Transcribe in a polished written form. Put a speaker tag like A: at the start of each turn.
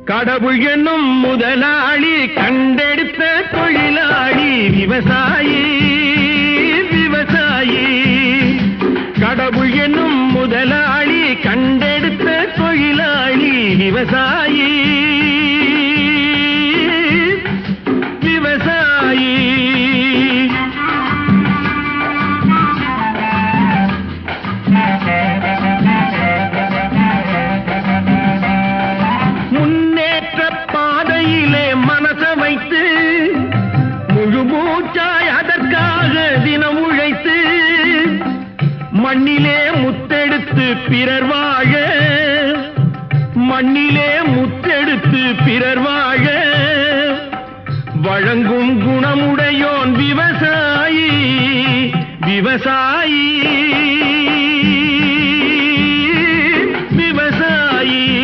A: கடவுள் என்னும் முதலாளி கண்டெடுத்த தொழிலாளி விவசாயி விவசாயி. கடவுள் என்னும் முதலாளி கண்டெடுத்த தொழிலாளி விவசாயி விவசாயி. முன்னேற்ற பாதையிலே மனச வைத்து முழு மூச்சாய் அதற்காக தினம் உழைத்து மண்ணிலே முத்தெடுத்து பிறர் வாழ மண்ணிலே முத்தெடுத்து பிறர் வாழ வழங்கும் குணமுடையோன் விவசாயி விவசாயி.